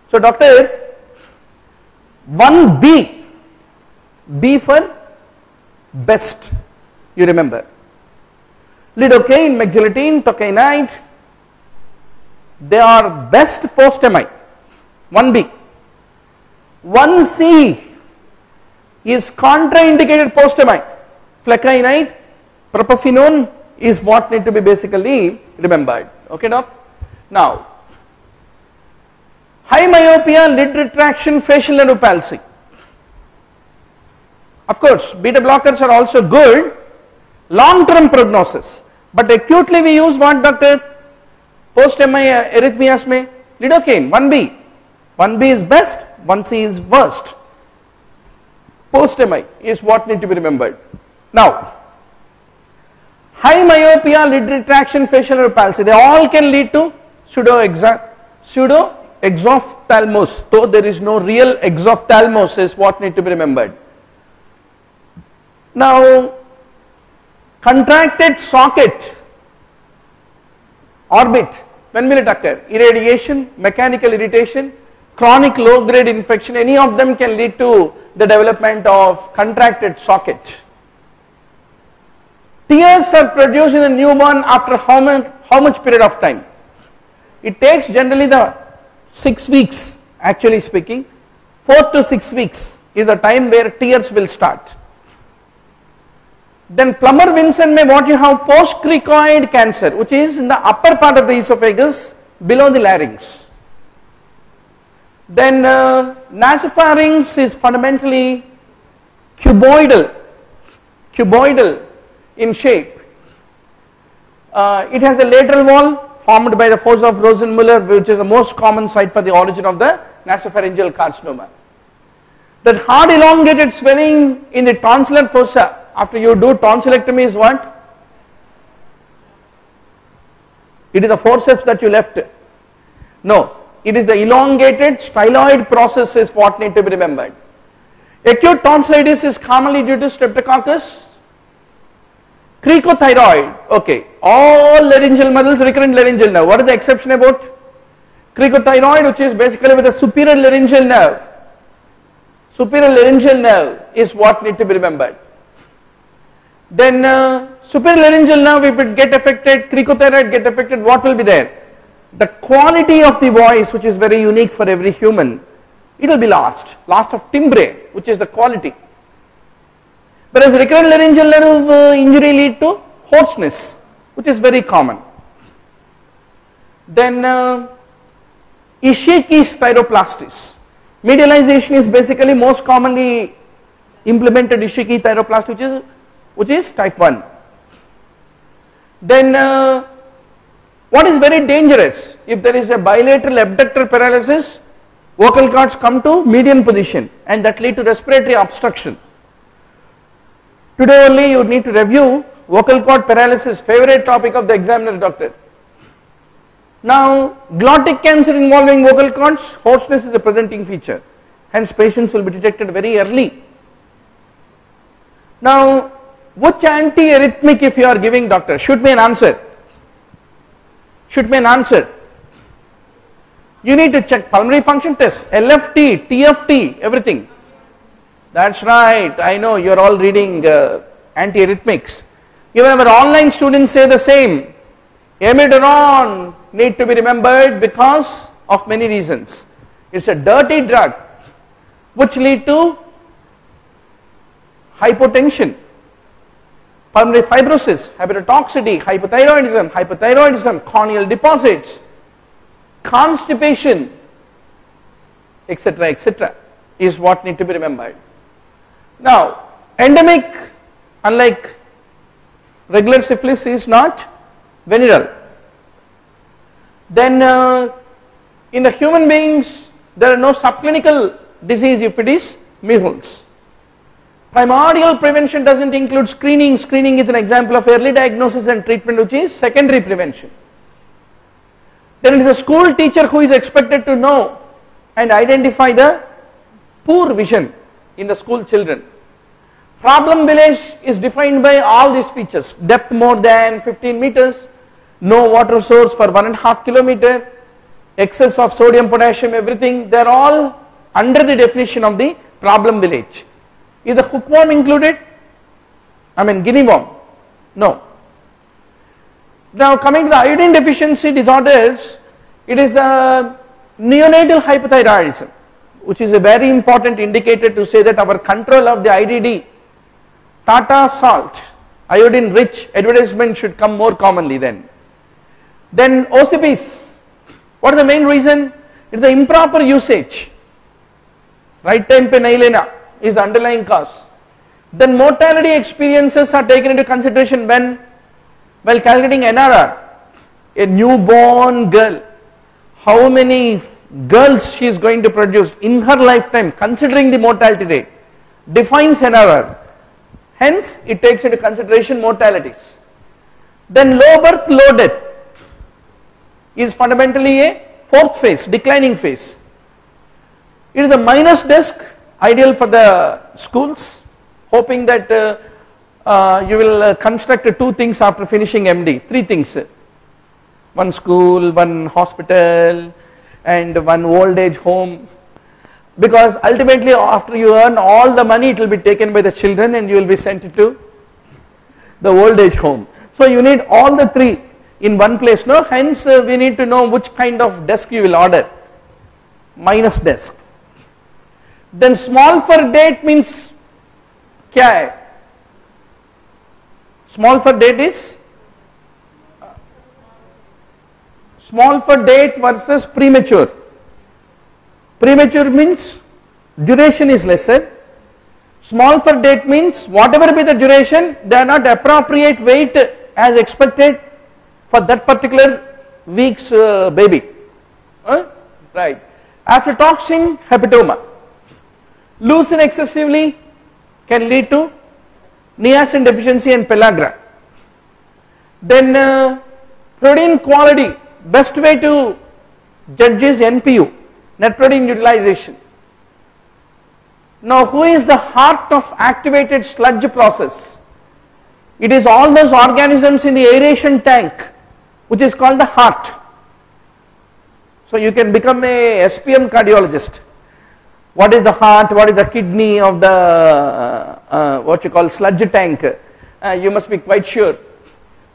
So doctor, 1B, B for best, you remember. Lidocaine, meglitine, tocainide, they are best post-MI, 1B. 1C is contraindicated post-MI, flecainide, propafenone is what need to be basically remembered. Okay, doc? Now, high myopia, lid retraction, facial nerve palsy. Of course, beta blockers are also good, long-term prognosis. But acutely we use what, doctor? Post-MI arrhythmias mein lidocaine, 1B. 1B is best, 1C is worst. Post-MI is what need to be remembered. Now, high myopia, lid retraction, facial nerve palsy, they all can lead to pseudo-exophthalmos, though there is no real exophthalmos is what need to be remembered. Now, contracted socket, orbit, when will it occur? Irradiation, mechanical irritation, chronic low-grade infection, any of them can lead to the development of contracted socket. Tears are produced in a newborn after how much period of time? It takes generally the 6 weeks, actually speaking, 4 to 6 weeks is the time where tears will start. Then Plummer-Vinson may what you have post-cricoid cancer, which is in the upper part of the esophagus below the larynx. Then nasopharynx is fundamentally cuboidal in shape. It has a lateral wall formed by the fossa of Rosenmuller, which is the most common site for the origin of the nasopharyngeal carcinoma. That hard elongated swelling in the tonsillar fossa after you do tonsillectomy is what? It is the forceps that you left. No, it is the elongated styloid process is what need to be remembered. Acute tonsillitis is commonly due to streptococcus. Cricothyroid, okay, all laryngeal muscles, recurrent laryngeal nerve. What is the exception about? Cricothyroid, which is basically with the superior laryngeal nerve. Superior laryngeal nerve is what need to be remembered. Then superior laryngeal nerve, if it get affected, cricothyroid get affected, what will be there? The quality of the voice, which is very unique for every human, it will be lost of timbre, which is the quality. Whereas recurrent laryngeal nerve injury lead to hoarseness, which is very common. Then Ishika's thyroplastis. Medialization is basically most commonly implemented Ishika's thyroplasty, which is type 1. Then what is very dangerous? If there is a bilateral abductor paralysis, vocal cords come to median position and that lead to respiratory obstruction. Today only you need to review vocal cord paralysis, favorite topic of the examiner, doctor. Now, glottic cancer involving vocal cords, hoarseness is a presenting feature, hence patients will be detected very early. Now, which antiarrhythmic if you are giving, doctor? Shoot me an answer. Shoot me an answer. You need to check pulmonary function test, LFT, TFT, everything. That's right, I know you are all reading antiarrhythmics. Even our online students say the same. Amiodarone need to be remembered because of many reasons. It's a dirty drug which lead to hypotension, pulmonary fibrosis, hepatotoxicity, hypothyroidism, corneal deposits, constipation, etc. is what need to be remembered. Now, endemic, unlike regular syphilis, is not venereal. Then in the human beings there are no subclinical disease if it is measles. Primordial prevention doesn't include screening. Screening is an example of early diagnosis and treatment, which is secondary prevention. Then it is a school teacher who is expected to know and identify the poor vision in the school children. Problem village is defined by all these features: depth more than 15 meters, no water source for 1.5 kilometers, excess of sodium, potassium, everything, they are all under the definition of the problem village. Is the hookworm included? I mean guinea worm? No. Now coming to the iodine deficiency disorders, it is the neonatal hypothyroidism, which is a very important indicator to say that our control of the IDD, Tata salt, iodine rich advertisement should come more commonly then. Then OCPs, what is the main reason? It is the improper usage. Right time penylena is the underlying cause. Then mortality experiences are taken into consideration when, while calculating NRR. A newborn girl, how many girls she is going to produce in her lifetime considering the mortality rate defines NRR. Hence it takes into consideration mortalities. Then low birth, low death is fundamentally a fourth phase, declining phase. It is the minus desk, ideal for the schools, hoping that you will construct two things after finishing MD, three things, one school, one hospital and one old age home, because ultimately after you earn all the money it will be taken by the children and you will be sent to the old age home. So you need all the three in one place, no? Hence we need to know which kind of desk you will order, minus desk. Then small for date means क्या है? Small for date is small for date versus premature. Premature means duration is lesser. Small for date means whatever be the duration, they are not appropriate weight as expected for that particular week's baby. Right. Aflatoxin, hepatoma. Leucine excessively can lead to niacin deficiency and pellagra. Then protein quality, best way to judge is NPU, net protein utilization. Now who is the heart of activated sludge process? It is all those organisms in the aeration tank which is called the heart. So you can become a SPM cardiologist. What is the heart, what is the kidney of the what you call sludge tank, you must be quite sure.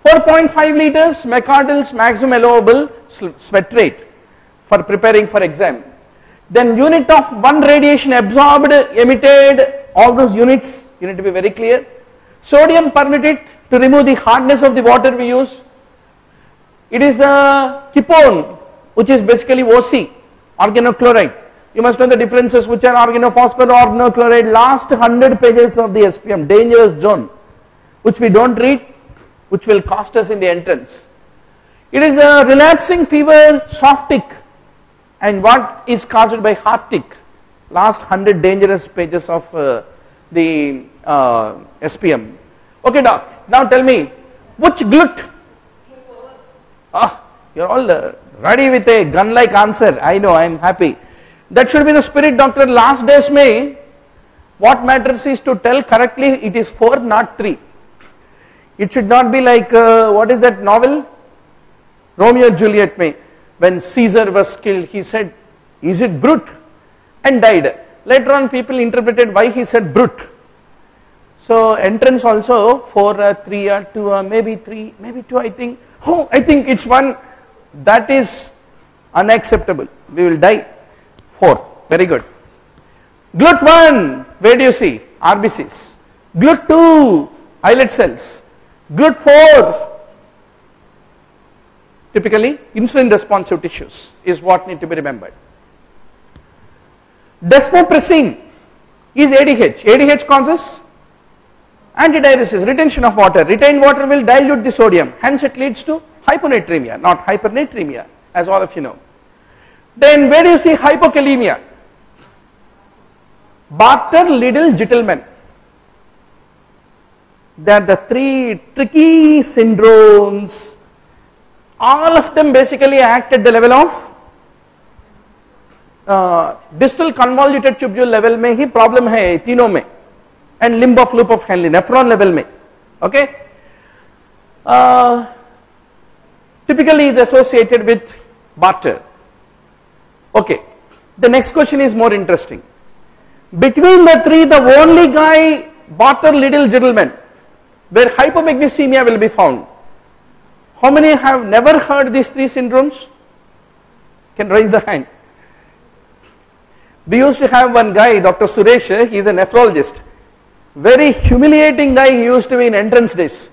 4.5 liters McArdle's maximum allowable sweat rate for preparing for exam. Then unit of one radiation absorbed, emitted, all those units you need to be very clear. Sodium permitted to remove the hardness of the water we use. It is the ketone which is basically OC, organochloride. You must know the differences which are organophosphor, organochloride, last 100 pages of the SPM, dangerous zone, which we don't read, which will cost us in the entrance. It is the relapsing fever, soft tick, and what is caused by heart tick, last 100 dangerous pages of the SPM. Okay doc, now tell me, which glut? You're all ready with a gun like answer, I know, I am happy. That should be the spirit, doctor. Last days mein, what matters is to tell correctly it is 4 not 3. It should not be like what is that novel, Romeo and Juliet mein, when Caesar was killed he said is it brute and died. Later on people interpreted why he said brute. So entrance also 4 3 or 2 maybe 3 maybe 2 I think. Oh, I think it's 1. That is unacceptable, we will die. 4, very good. GLUT1, where do you see? RBCs. GLUT2, islet cells. GLUT4, typically insulin responsive tissues is what need to be remembered. Desmopressin is ADH. ADH causes antidiuresis, retention of water. Retained water will dilute the sodium, hence it leads to hyponatremia, not hypernatremia, as all of you know. Then where do you see hypokalemia? Bartter-Liddle Gitelman. They are the 3 tricky syndromes. All of them basically act at the level of distal convoluted tubule level में ही problem है तीनों में, and limb of loop of Henle, nephron level में. Okay. Typically is associated with Bartter. Okay, the next question is more interesting. Between the three, the only guy, Bartter-Liddle gentleman, where hypomagnesemia will be found. How many have never heard these three syndromes? Can raise the hand. We used to have one guy, Dr. Suresh, he is a nephrologist. Very humiliating guy he used to be in entrance days.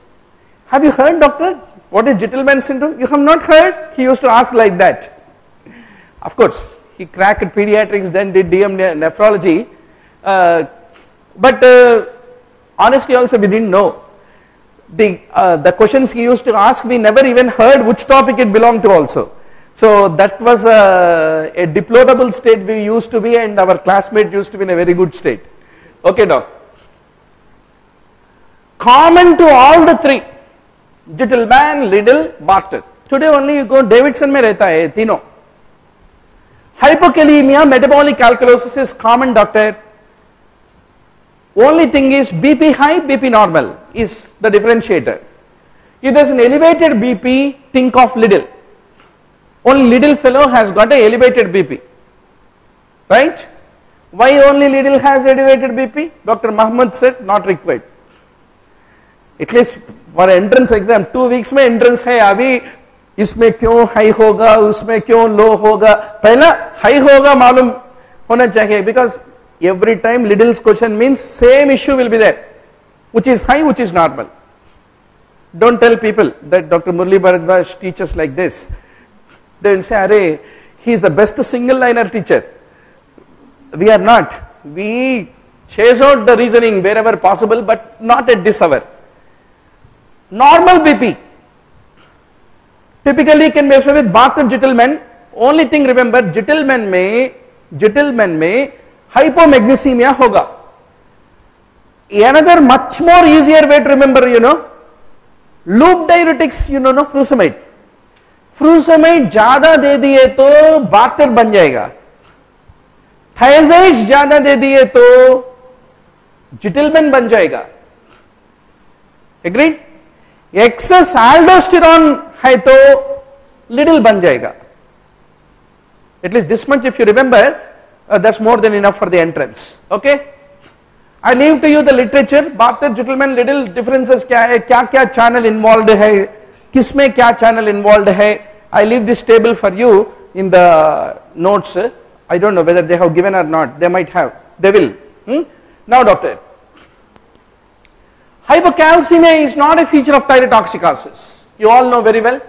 Have you heard, doctor, what is Gitelman syndrome? You have not heard? He used to ask like that. Of course, he cracked pediatrics, then did DM nephrology. But honestly also we didn't know. The questions he used to ask, we never even heard which topic it belonged to also. So that was a deplorable state we used to be, and our classmate used to be in a very good state. Okay, doc. Common to all the three, Gitelman, Liddle, Bartter. Today only you go Davidson mein rehta hai तीनों. Hypokalemia, metabolic alkalosis is common, doctor. Only thing is BP high, BP normal is the differentiator. If there is an elevated BP, think of Liddle. Only Liddle fellow has got a elevated BP, right? Why only Liddle has elevated BP? Dr. Muhammad said not required. At least for entrance exam, 2 weeks में entrance है अभी इसमें क्यों high होगा उसमें क्यों low होगा पहला high होगा मालूम होना चाहिए because every time Liddle's question means same issue will be there, which is high, which is normal. Don't tell people that Dr. Murli Bharadwaj teaches like this. They will say, "Arey, he is the best single liner teacher." We are not. We chase out the reasoning wherever possible, but not at this hour. Normal BP typically can be associated with Bartter Gitelman. Only thing remember, Gitelman में hypomagnesemia होगा. Another much more easier way to remember, loop diuretics, no, furosemide. Furosemide ज्यादा दे दिए तो Bartter बन जाएगा. Thiazides ज्यादा दे दिए तो Gitelman बन जाएगा. Agreed? Excess aldosterone है तो Liddle बन जाएगा. At least this much if you remember, that's more than enough for the entrance. Okay? I leave to you the literature. Bartter, Gitelman, Liddle differences क्या है, क्या channel involved है, किसमें क्या channel involved है. I leave this table for you in the notes. I don't know whether they have given or not. They might have. They will. Now, doctor. Hypocalcemia is not a feature of thyrotoxicosis. You all know very well.